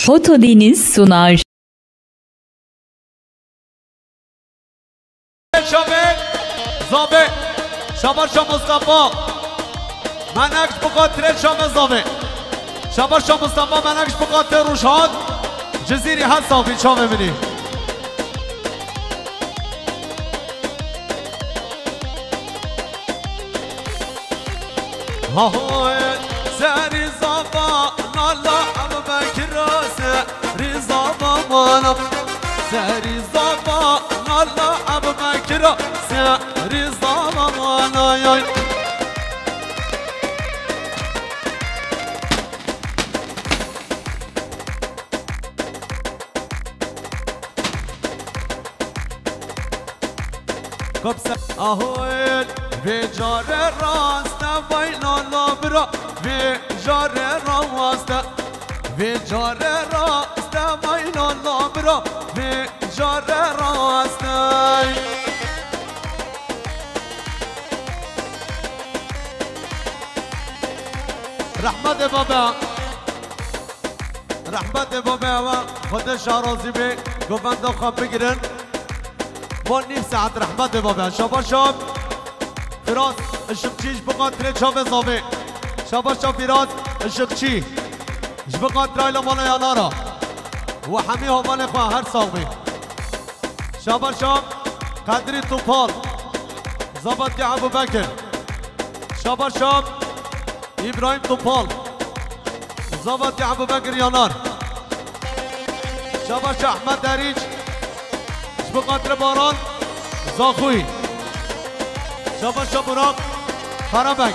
Foto Deniz sunar. زابه شباشا مصطفى منکش بخاطر شام زابه شباشا مصطفى منکش بخاطر روشاد جزیری هست صافی چا ببینی های سری زابا نالا ابو بکر سری زابا مانم سری زابا نالا ابو بکر سری زابا مانای کبسه آهویل به جار راست وای نالا برا به جار راست به جار راست وای نالا برا به جار راست رحمت بابا رحمت بابا خودش راضی به گوبند خواب بگیرن با نیم ساعت رحمت بابا شبا شب فراز الشقچیش بقاتل چاو زاوه شبا شب فراز الشقچی بقاتل ایلا مالا یانارا و همی همان خواه هر ساوه شبا شب قدری توپال زبط ابو بکر شبا شب ابراهیم توپال زبط ابو بکر یانار شبا شب احمد دریج بقدر باران زاخوی شبا شب براق خرابک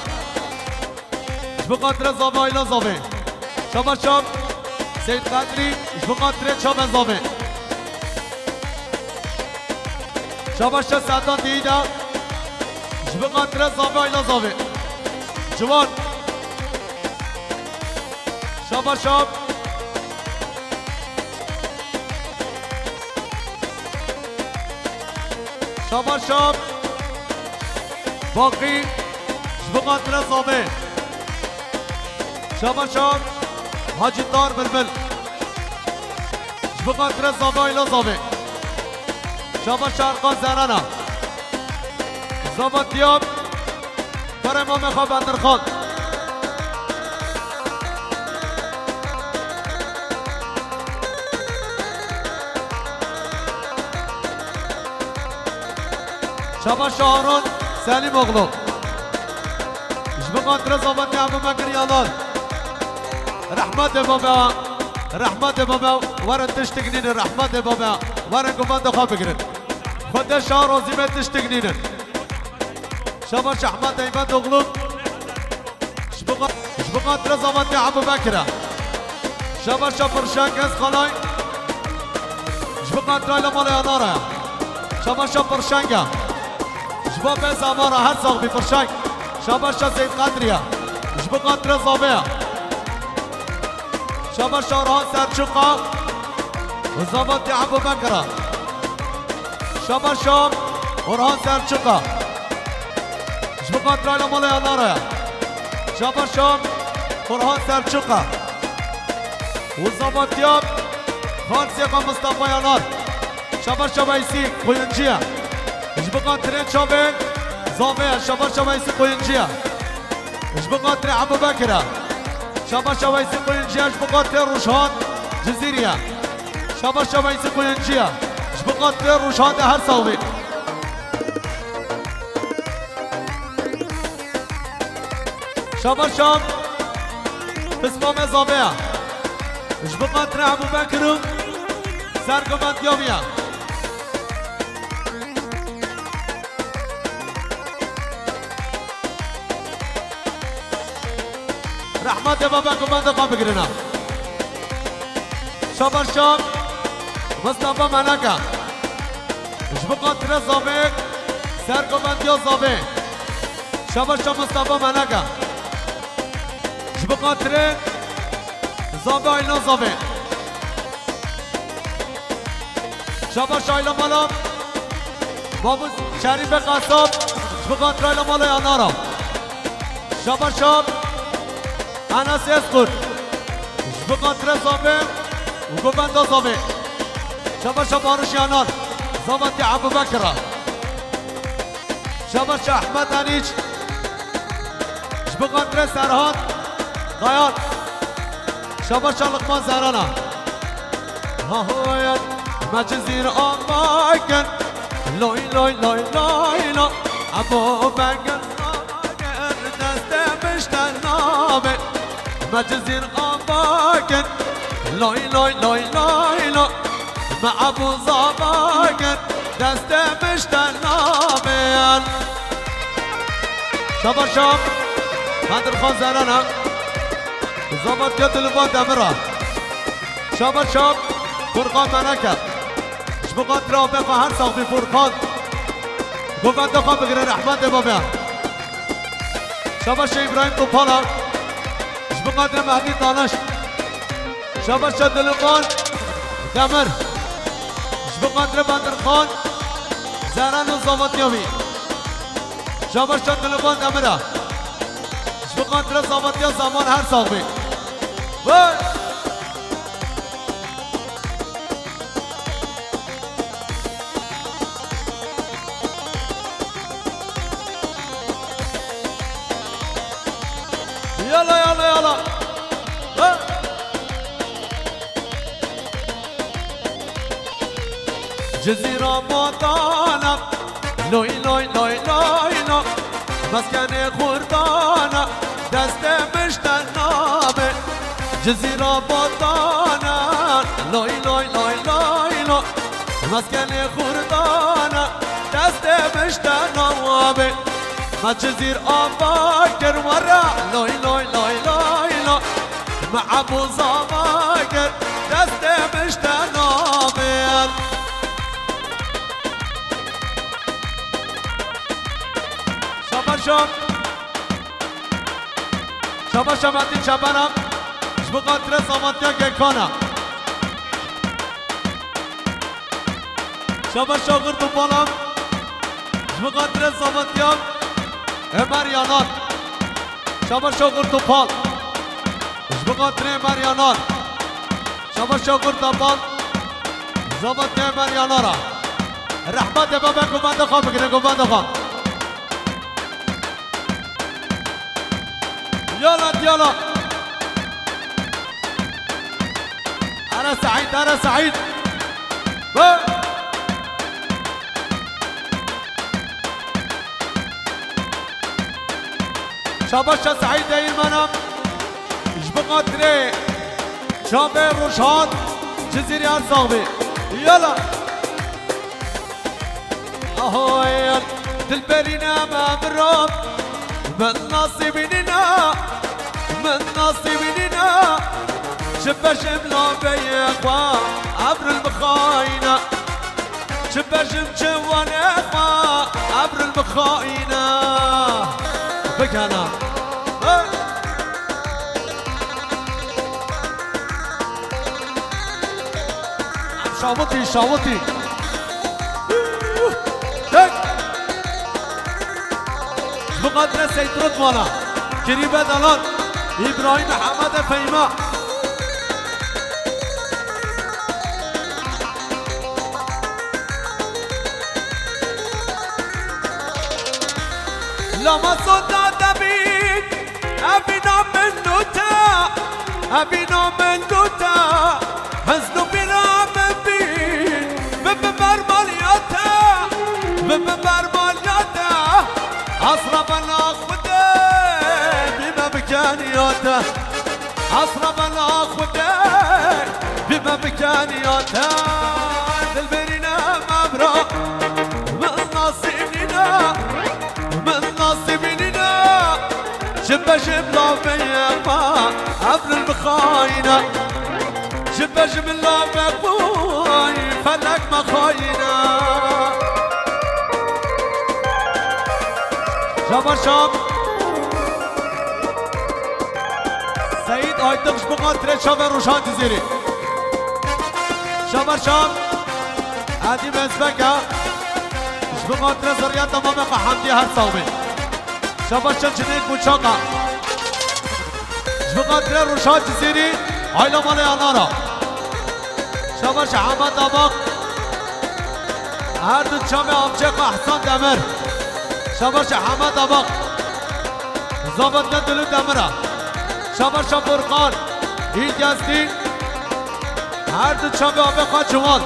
بقدر زاوه ایلا زاوه شبا شب سید قدری بقدر چاب زاوه شبا شب سعدان دیده بقدر زاوه ایلا زاوه جوان شبا شب شبا شب باقی بقدر زابه شبا شب حاجی دار بلبل بقدر زابه ایلا زابه شبا شرقان زنانا زابا دیاب در امام خواب اندر خان شبا شهرون سلیم اغلو بقدر زابط ابو بکر یالان رحمت بابا رحمت بابا ورن تشتگنین رحمت بابا ورن گفند خواب بگیرن خود شهر و زیمه تشتگنین شبا شحمت ایمت اغلو بقدر زابط ابو بکر شبا شپرشنگ از خلای بقدر ایلمان یاناره شبا شپرشنگ شباب زمارا هر ساق بی فرشنگ شباشا سید قدریا شبقدر زابیا شباشا رها سرچوقا و زابط ابو بکر شباشا رها سرچوقا شبقدر ایلا مولا یانارا شباشا رها سرچوقا و زابطیاب خان سیقا مصطفى یانار شباشا بیسی خوینجیه بقدر چابه زابه شبا شوایسی قوینجیه بقدر ابو بکر شبا شوایسی قوینجیه بقدر روشاد جزیریه شبا شوایسی قوینجیه بقدر روشاد هر ساوی شبا شام بسمام زابه بقدر ابو بکر سرگمند یابیه رحمت بابا کمانده خواب بگیرنا شبا شب مصطفى منکه بقدر زابه سرگمندی زابه شبا شب مصطفى منکه بقدر زابه اینا زابه شبا شایلا مالا بابو شریف قصاب بقدر ایلا مالا یانارا شبا شب أنا سيسكت بقدر صابم وقفن دو زابي شبش بارش يانان زابتي ابو بكر شبش احمد انيج شبقان تري سرهان غيان شبش لقمان زهرانا ها هو مجزير اماكن لوي لوي لوي لوي لوي ابو بكر دست مشتنامه مجزير اماكن لوي لوي لوي لوي لوي مع ابو زباكن دست مشتنامه شباب شباب بدر خان زرانا زبط كتل دمرة شباب شباب فرقان منكب شبقات رافق هر ساقفي فرقان قفن دخان بگیرن احمد بابا شباب شباب ابراهيم توپالا شبقات مهدي دانش شباب شباب دلقان دمر شبقات بدر خان زران و زبط يومي شباب شباب دلقان دمرة شبقات زبط يا زمان هر ساقفي يلا يلا يلا جزيرة موطانا لوي لوي لوي لوي لوي مسكن خردانا دست مشتنامه جزيرة موطانا لوي لوي لوي لوي لوي مسكن خردانا دست مشتنامه ما جزير أباكر ورا لوي لوي لوي لوي لوي مع أبو زباكر دست مشتنامين شباب شب شباب شباتي شبانم شبقاتر زمانتيا گکانا شباب شاگر دوپالم شبقاتر زمانتيا مريانات شباب شاگر توپال شبقاتر مريانات شباب شاگر توپال زبط مريانارا رحمت بابا قفن دخان بگیرن قفن دخان يلا يلا انا سعيد انا سعيد شاباش سعيد ايمانم جبقاتري شابه روشان جزيري ارزاغبي يلا اهوين دلبرينا ما بالرب من نصيبنا من نصيبنا شباش ملا بيقوا عبر المخاينة شباش مجوانا عبر المخاينة بكنا شاوطي شاوطي بقدر سيد رضوانا كريبة دلال إبراهيم حمد فيما لما صدت بيك أبينا من نوتا أبينا من نوتا هزلو بنا من بيك ببرمالياتا ببرمالياتا أصرف الأخوة بما بكانياتا أصرف الأخوة بما بكانياتا دلبرنا مبرا من نصيبنا من نصيبنا شبه شبلا بيقا عبر المخاينة شبه شبلا بيقا فلك مخاينة شباب شاب سعيد آيتق شبقان تريد شاب روشان جزيري شباب شاب هادي مزبكة شبقان تريد زريان تمامك حمدي هر صوبي شباب شاب جنيد مچاقا شبقان تريد روشان جزيري عيلة مالي انارا شاباش حمد دماغ هر دو چام آمچه احسان دمر شاباش حمد دماغ زابط ندلو دمره شاباش فرقان این گزدی هر دو چام آمه خواه جوان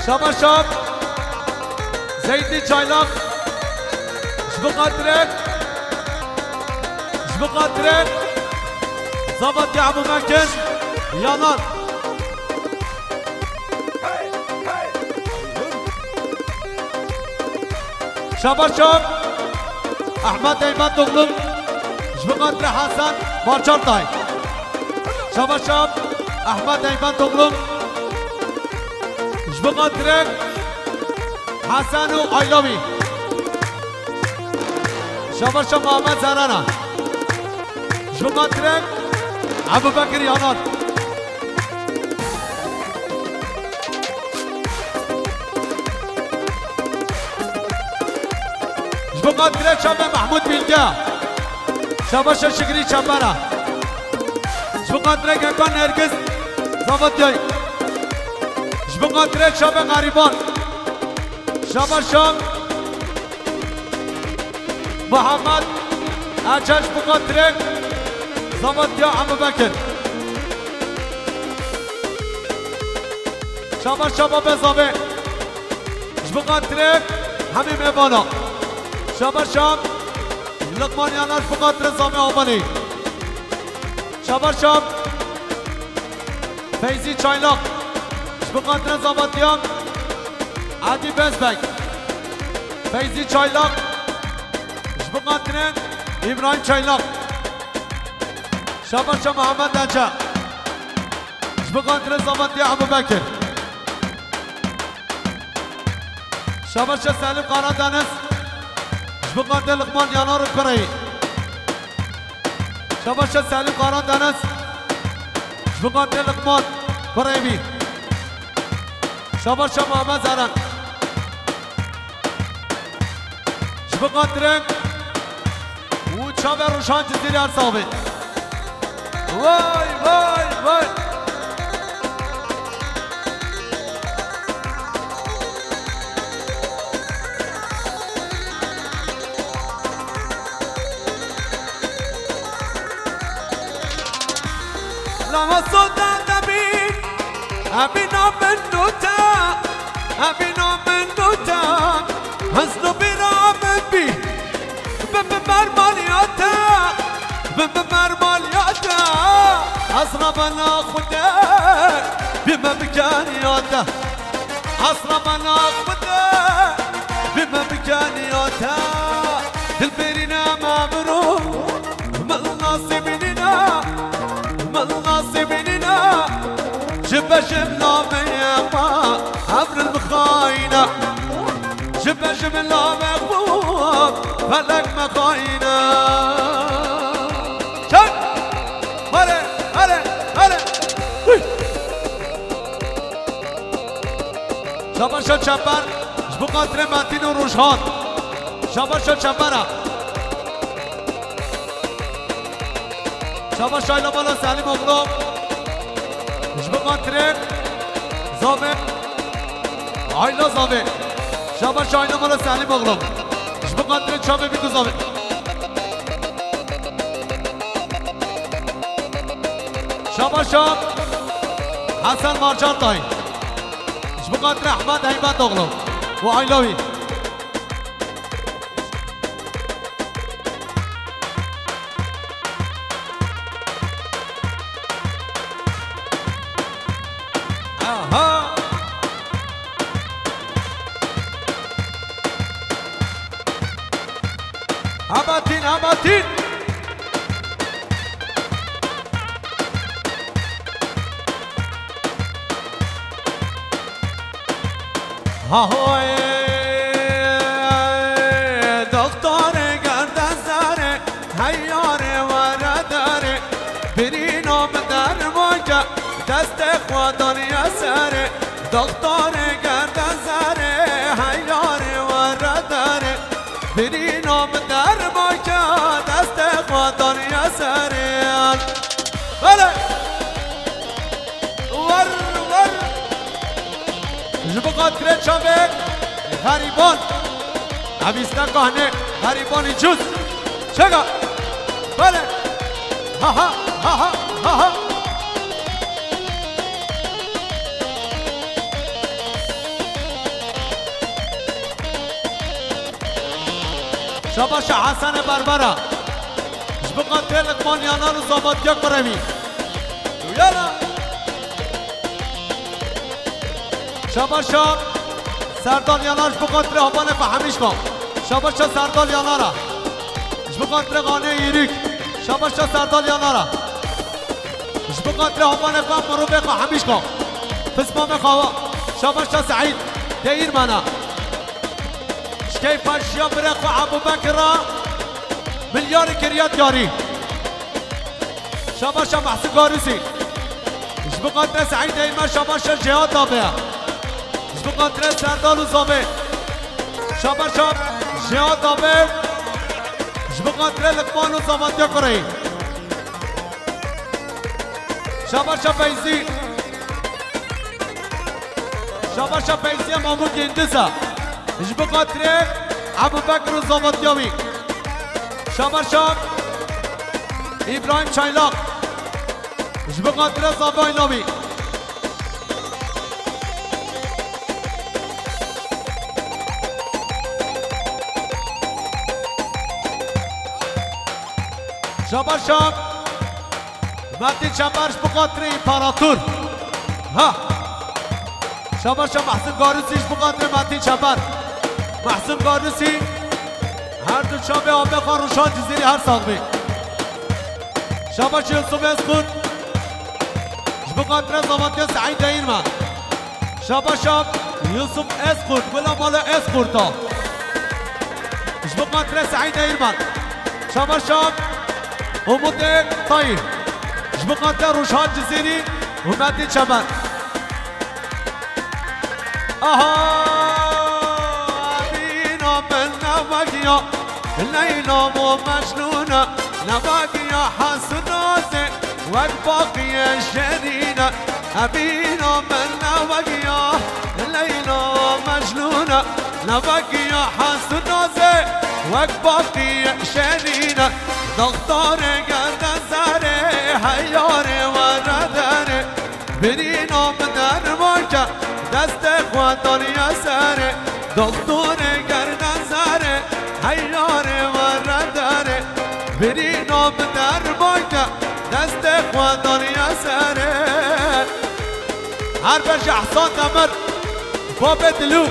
شاباش زیدی چایلاق شبقاترک شبقاترک زابط یا ابو مکن یانان شاباشم احمد ایمت دغلم شبقاتر حسن بارچار تای شاباشم احمد ایمت دغلم شبقاترک حسن و آیلاوی شاباشم محمد زرانا شبقاترک ابو بکر یانان شبقاترک شابه محمود بیلگه شاباش شکری چپره شبقاترک اکان نرگز زابط یای شبقاترک شابه غریبان شاباشم محمد اچش شبقاترک زابط یا ابو بکر شاباش شباب زابه شبقاترک همین میبانا شاباشم لقمان یاناش بقاتر زامه آبانی شاباشم فیزی چایلاق بقاتر زابطیان عدی بزبک فیزی چایلاق بقاتر ابراهیم چایلاق شاباشم محمد نجا بقاتر زابطی ابو بکر شاباش سالم قاران دانس بقاتل لقمان یانار کری شاباش سالم قاران دانس بقاتل لقمان کری بی شاباش محمد زران بقاتل و چاوه روشان جزیری ارسابه وای وای وای لما صوت دبي أبينا من نوتا أبينا من نوتا هزلو برامد بي بمرمالياتا بمرمالياتا أصربنا خدا بممكانياتا أصربنا خدا بممكانياتا دلبرنا ما برو من ناصبنا من ناصبنا جب جبنا ميما عبر المخاينة جب جبنا مغبوب فلك مخاينة شك هلا هلا هلا شباشا چمبر بقاتر متین و روشهان شباشا چمبره شباش شایلا بالا سلیم اغلام بقاتر زامه آیلا زامه شباش شایلا بالا سلیم اغلام بقاتر چامه بیگو زامه شباشا حسن مارجان تای بقاتر احمد حیبت اغلام و آیلاوی Abatin, abatin. Ahoy, doktor gardan zare, hayyare varadare, birinam darmoja, daste khwadan yasare, doktor gardan zare, hayyare varadare, birinam darmoja, daste khwadan yasare. سريان بله ور ور جبو قطره چاوه غریبان عبیسته کهنه غریبانی جوز چگه بله ها ها ها ها ها ها شاباش حسن بربره جبو قطره لقمانیانان و زابادیاک برمی یالا شاباشا سردال یاناش بقدر هبانه فهمیش کن شاباشا سردال یانارا بقدر غانه ایریک شاباشا سردال یانارا بقدر هبانه کن مروبه فهمیش کن فسمام خوا شاباشا سعید دیر منا شکی پاشیا برخ و ابو بکر ملیار کریات یاری شاباشا محسن گاروسی بقدر سعید ایمه شاباشا جهاد دابه بقدر سردال و زامه شاباشا جهاد دابه بقدر لقمان و زاماتیا کرهی شاباشا فیزی شاباشا فیزی مامو گندسا بقدر ابو بکر و زاماتیاوی شاباشا ابراهیم چایلاق بقدر زابای ناوی شاباشا مدی چمبرش بقدر امپراتور ها شاباشا محسن گاروسیش بقدر مدی چمبر محسن گاروسی هر دو چابه آبه خاروشان جزیری هر ساقبی شاباشا یوسف اسکون بقدر زمانتی سعید دایرمان شاباشا یوسف اسکون بلا مال اسکورتا بقدر سعید دایرمان شاباشا امود طایر بقدر روشان جزیری ومدی چمن آها بینا من نواگیا لیلا و مجنونا نواگیا حسنازه وقت باقی شرینه بینا من نواگیا لیلا و مجنونا نواگیا حسنازه وقت باقی شرینه دختر گردن زره حیار وردره بری نام در ماکه دست خودان یسره دختر گردن زره حیار وردره بری نام در ماکه دست خودان یسره هر بش احسان نمر باب دلو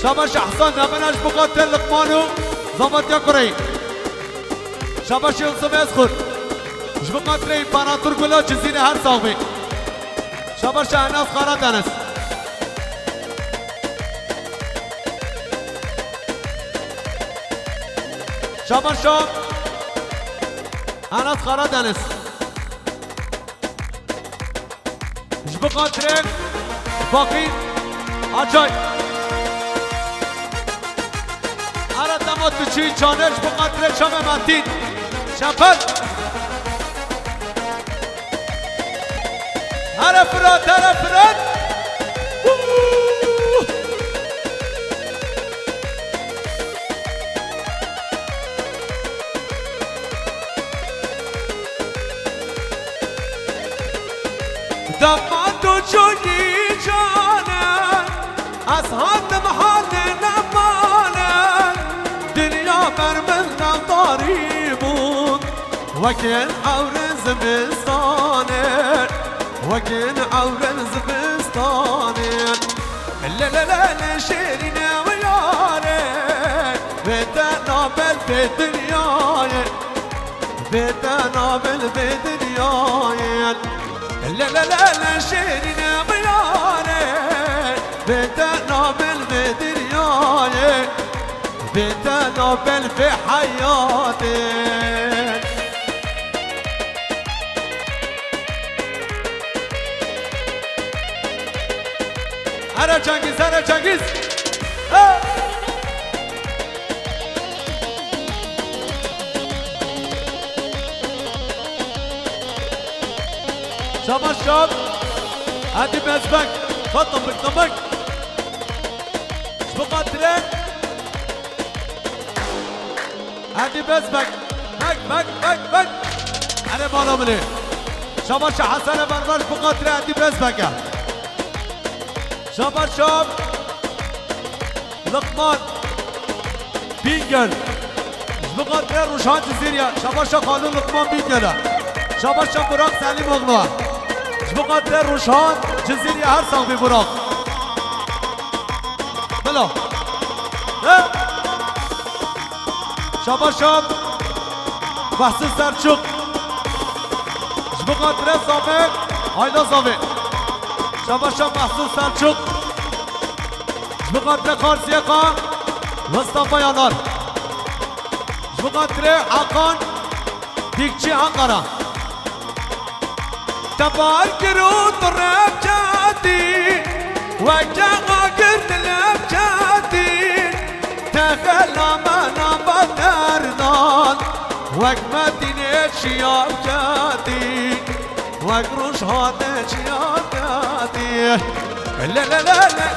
شباش احسان نمرش بقاتل لقمانو زمانتیا کرهی شاباش یوسف اسخور جبو قطره امپراتور گلا جزیره هر ساقبی شاباش اناس خارا دنس شاباش اناس خارا دنس جبو قطره باقی آجای ارا دمات چی چانش بو قطره شام متین شپل هر فراد دمات و چونی جانن از حد محال نمانن دنیا بر من نمداری بود وكن عور زبستانه وكن عور زبستانه لا لا لا لا شيرنا ويانا بيتنا بالدنيا بيتنا بالدنيا لا لا لا لا شيرنا ويانا بيتنا بالدنيا بيتنا في حياتي هر چنگیز شباب شاب هادي بزبك فطمك طمك شبقات ترين هادي بزبك بك انا بالا مني شباب شا حسن بربر شبقات ترين هادي بزبك شباب شاب لقمان بينجل شبقات ترين روشان جزيريا شباب شا قانون لقمان بينجل شباب شا براق سليم اغنوا شبقات ترين روشان جزيريا هر ساق براق بلا شباب شاب محسن سرچوق شبقات ترين صافي هایلا صافي شباب شاب محسن سرچوق شبقات ترين خارسيقا مصطفى يانار شبقات ترين حقان دیکچی انقره تبار کرو تو رب جادی وجه آگر دلب جادی تخلا منا بدردان وک مدینه شیاب جادی وک روش هاده شیاب جادی لا لا لا لا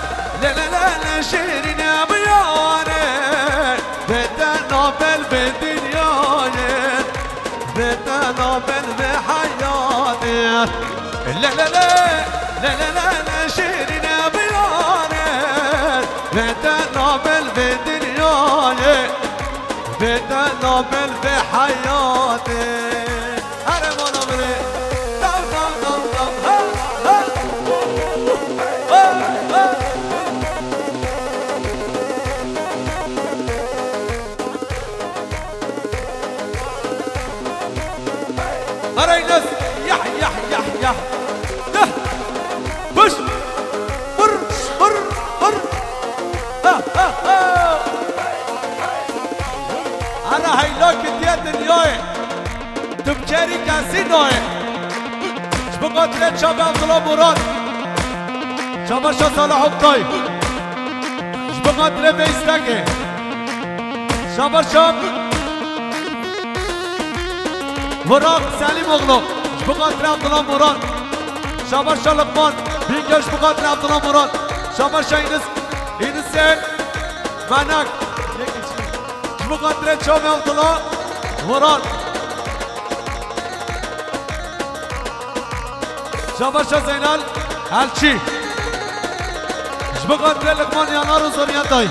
لا لا لا لا شیرین بیاره بدنا بل بدنیای بدنا بل بحیاتی لا لا لا لا لا لا لا شیرین بیاره بدنا بل بدنیای بدنا بل بحیاتی هر مانا بره دام دام دام دام ها ها هراي ناس يح يح يح يح ده بش بر بر بر ها ها ها انا هيلاك دي الدنيا تبكري كاسينو شبقات لك شباب عبد الله مراد شباب شا صلاح الطيب شبقات لك بيستاكي شباب شاب وراق سليم اغلو شبقات عبد الله مراد شباب شا لقمان بينجا شبقات عبد الله مراد شباب شا ينسين منك شبقات شباب عبد الله مراد شباب شا زينال هالشي شبقات لقمان يانار وزوريان داي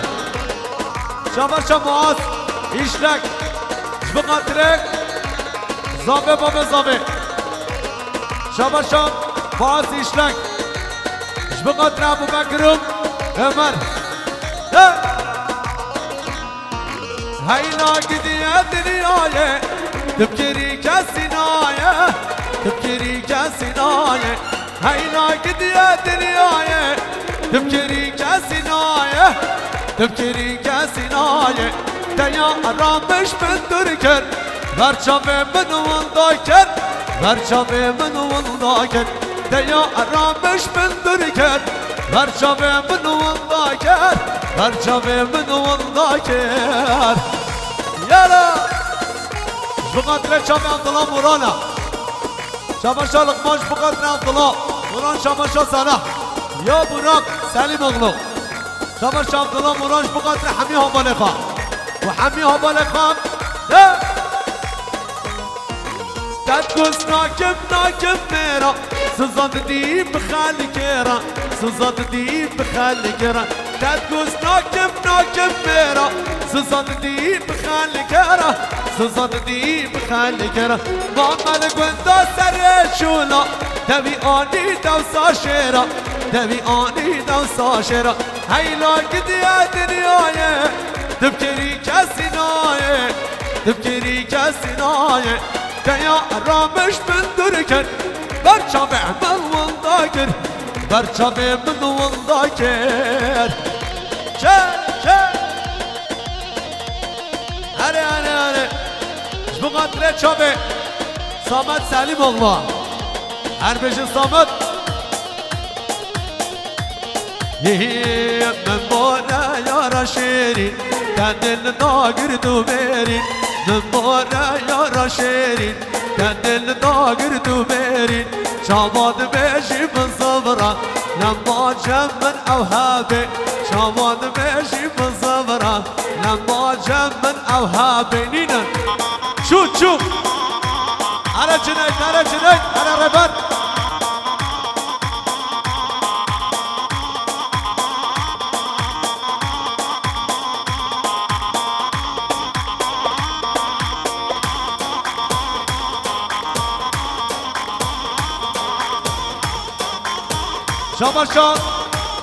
شباب شا معاذ يشلك شبقات زابه بابه زابه شباب شام باز ایشلک شبقات ابو بکرم عمر هینا گدیه دنیایه تبکری کسی نایه تبکری کسی نایه هینا گدیه دنیایه تبکری کسی نایه تبکری کسی نایه دیا آرامش من درکر برچاوه منو ولدا کرد برچاوه منو ولدا کرد دیا آرامش من در کرد برچاوه منو ولدا کرد برچاوه منو ولدا کرد یالا شبقات شباب عبدالله مورانا شباب شا لقمان شبقات عبدالله موران شباب شا سنه یا براق سلیم اغلو شباب شا عبدالله موران شبقات حمی هابالخا و حمی هابالخا تدوس ناكم ميرا سوزان دي بخالي كيرا سوزان دي بخالي كيرا تدوس ناكم ميرا سوزان دي بخالي كيرا سوزان دي بخالي كيرا ماما لقوندا سرشولا تبي اني دوسا شيرا تبي اني دوسا شيرا هيلا قد يا دنياي تبكري كاسيناي تبكري كاسيناي دیا آرامش من درکن برچاوه من ولدا کر برچاوه من ولدا کر چه اره شبقات چاوه سامت سلیم اغلا هر بشه سامت من باره یارا شیرین دل ناگر تو برین من باره یارا شیرین دل ناگر تو برین شاماد بيجي بالصبرة لما جمن أوهابي شاماد بيجي بالصبرة لما جمن أوهابي نينا شو على جنيد على ربط شاباشا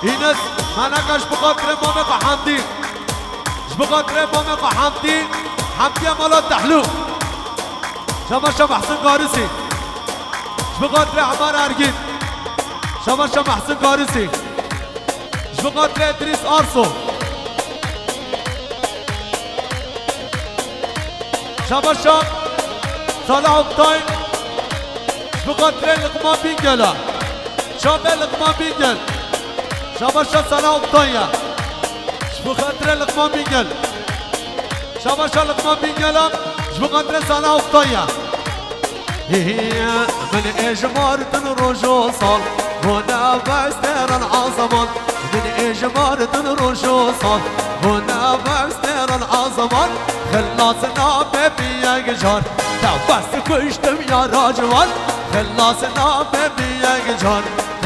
اینس منکش بخاطر مامق حمدی بخاطر مامق حمدی مالا تحلو شاباشا محسن قارسی بخاطر عمار ارگین شاباشا محسن قارسی بخاطر ادریس آرسو شاباشا صالح اقتاین بخاطر لقمان بینگلا شابه لقمان بینگل شاباشا صلاح اقتایا بخاطر لقمان بینگل شاباشا لقمان بینگلم بخاطر صلاح اقتایا من اجمارتن روجو صال هنا بستر العظمان من اجمارتن روجو صال هنا بستر العظمان خلصنا ببيا جار بس كشتم يا راجوان خلصنا ببيا جار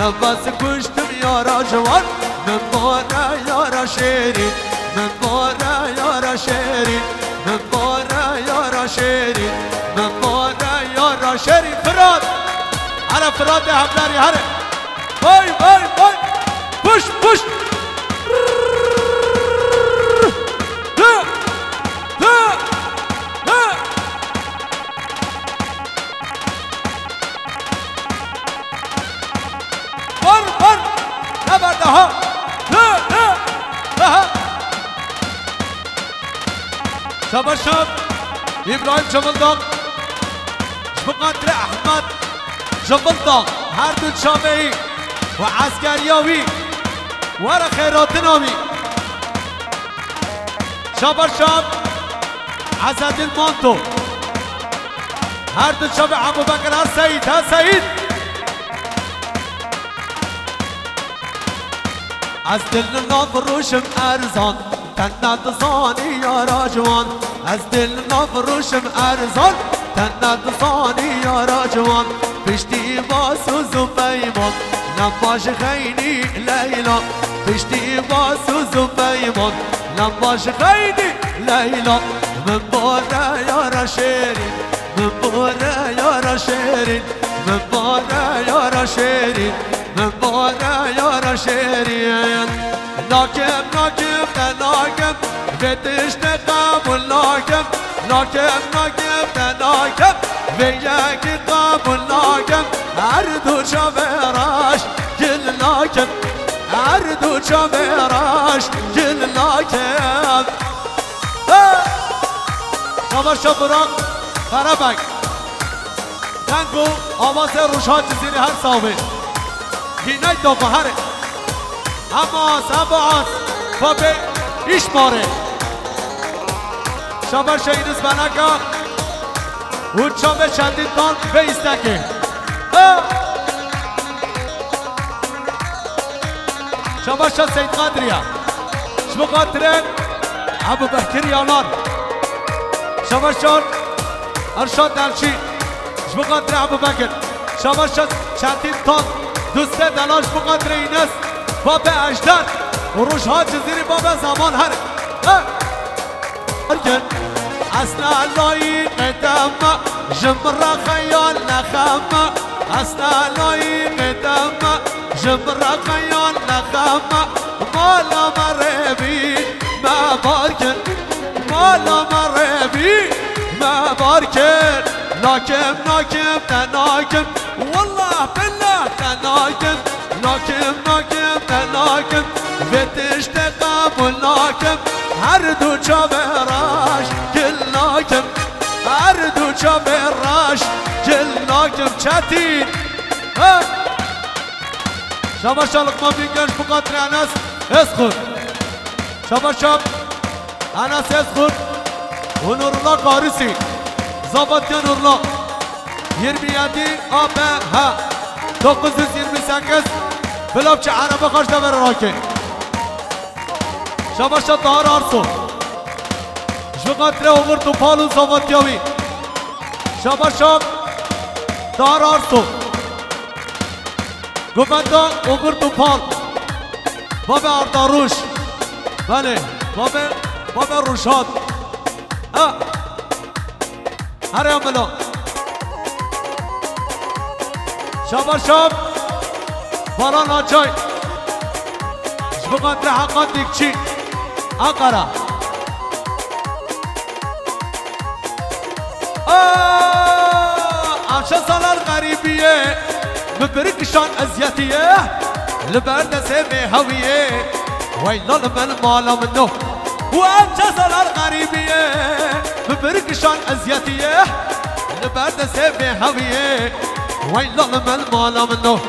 بس كشتم يا راجوان من بورا يا رشيري من بورا يا رشيري من بورا يا رشيري من بورا يا رشيري فراد على فراد يا حبلاري هري باي بوش شاب ابراهيم جبلداغ بقدر احمد جبلداغ هر دو شابهی و عسکریاوی ورا خیرات نامی شاب عزت المانتو هر دو شابه ابو بکر ها سعید از دل نافروشم ارزان تنت صاني يا راجوان از دل نافروشم ارزان تنت صاني يا راجوان پشتی باسوز و پیمان نباش خیلی لیلا پشتی باسوز و پیمان نباش خیلی لیلا من باره یارا شیرین من باره یارا شیرین من باره یارا شیرین من باره یارا شیرین ناکم تناکم بتشت قبول ناکم تناکم و یکی قبول ناکم هر دو چاوراش گل ناکم هر دو چاوراش گل ناکم شباشا براق قربک تنگو آواز روشان جزیری هر صاحبه گینای دو بهره اما بابه ایش ماره شباشا اینس بنکا اونچا به چندین تان بیستکه شباشا سید قدریا شبو قدره ابو بکر یانار شباشا ارشاد دلچی شبو قدره ابو بکر شباشا چندین تان دوسته دلاش بو قدره اینس بابه اجدر و روشها جزیری بابه زمان هر ارکن اصلا لایی قدم جمرا خیال نخم اصلا لایی قدم جمرا خیال نخم مالا مربی ما بارکن مالا مربی ما بارکن ناکم تناکم والله بالله تناکم ناکم تناکم بتشت قبول ناکم هر دو چاوراش گل ناکم هر دو چاوراش گل ناکم چتین شباشا لقمان بینگش بقدر انس اسخور شباشا انس اسخور و نورالله قارسی زابط یا نورالله 27 آب ها 928 بلاب چه عربه خوش دبر راکه شباشا دار آرسو جبقاتره اوگر تو پالو زواتیاوی شباشا دار آرسو گوبندا اوگر تو پال باب ارداروش بله باب روشاد هر عملو شباشا باران آجای جبقاتره حقات دیکچی أقرأ عشان صلاة الغريبية ببركشان أزياتية لبرد سيمي هوية ويلا لمن مالا منه وعشان صلاة الغريبية ببركشان أزياتية لبرد سيمي هوية ويلا لمن مالا منه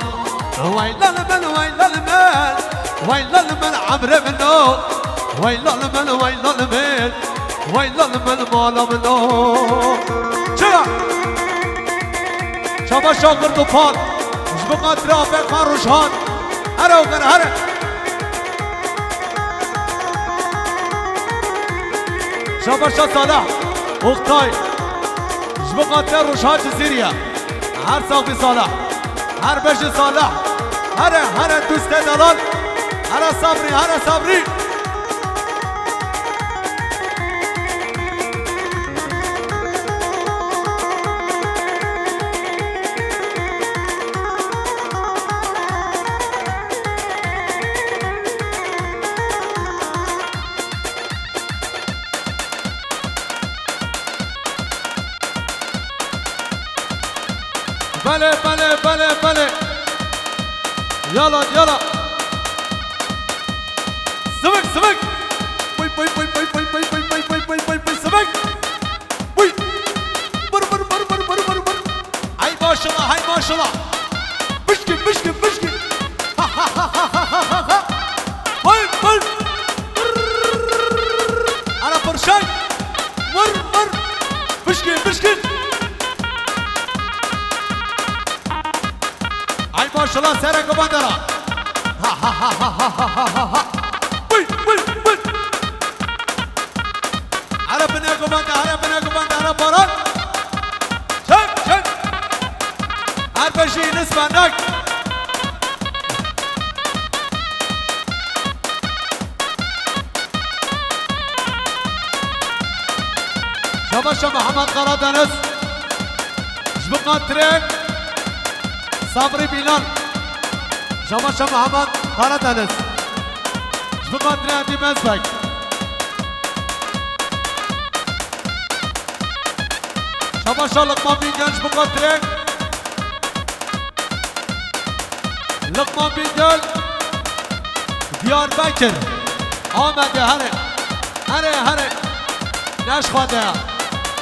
ويلا لمن عمري منه ويلا لمن مالا منو چرا شبا شاکر دو پال جبقات رافق خان روشان هره اوگر هره شبا شا صالح اختای جبقات روشان جزیریه هر ساقی صالح هر بش صالح هره دوست دلال هره صبری بله يلا سمك بوي سمك بوي بر هاي ما شاء الله بشكي بر انا فرشاي مر بشكي ما شاء الله سيرك وبندرة وي عربنا قبندرة باران شك عربشي نسبة نك شباشا محمد قرادنس جبقنا تريك صبري بلال شباشا محمد قرادنس جبقنا تريك دي مزبك شباشا لقمان بينجل جبقنا تريك لقمان بينجل ديار بكر آمد هره نش خواده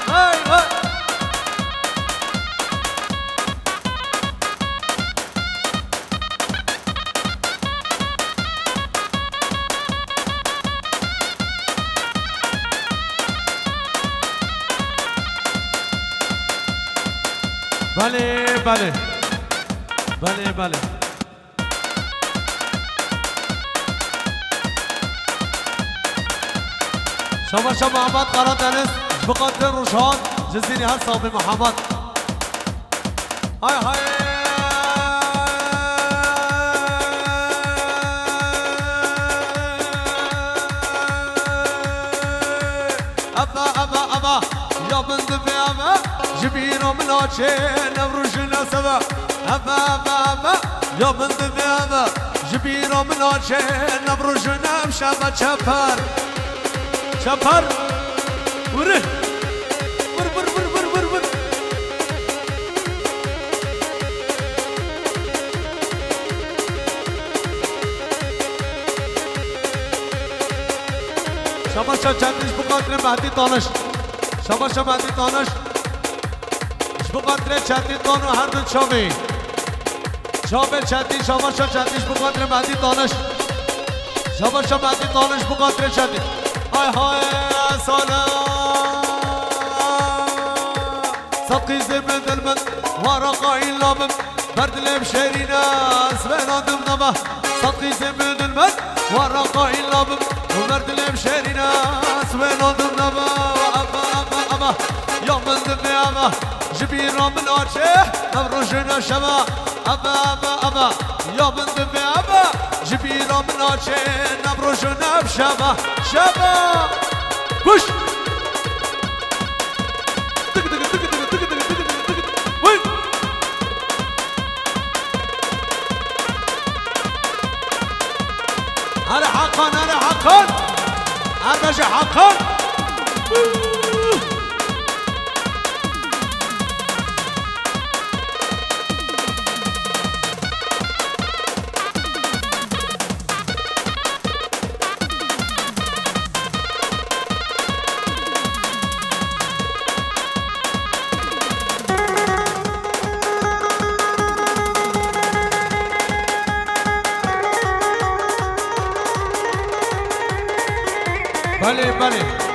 هاي بله شباشا محمد قرادنس بقدر روشان جزيري هر صوبي محمد هاي أبا يا بنت في أبا جبينه من وجهه نبرشنا سوا أبا يا بنت في أبا جبينه من وجهه نبرشنا مشابه شفر وره ور شباشا چندش بقدر مهدی دانش شباشا مهدی دانش بقدر چندی دانو هر دو چاوی چندی شباشا چندش بقدر مهدی دانش شباشا مهدی دانش بقدر چندی هاي سلام صدقي زمن المن ورقة إلا من مرد لمشيري ناس بين دمنما صدقي زمن المد ورقا إلا بم ومرد لمشيري ناس بين دمنما أبا أبا أبا يوم من دمي أبا جبيرا من أرشه نبرجنا شما أبا أبا أبا يوم من دمي أبا جبيرا من أرشه نبرجنا بشما شما كش هلا حقا هلا حقا أرجع حقا بله بله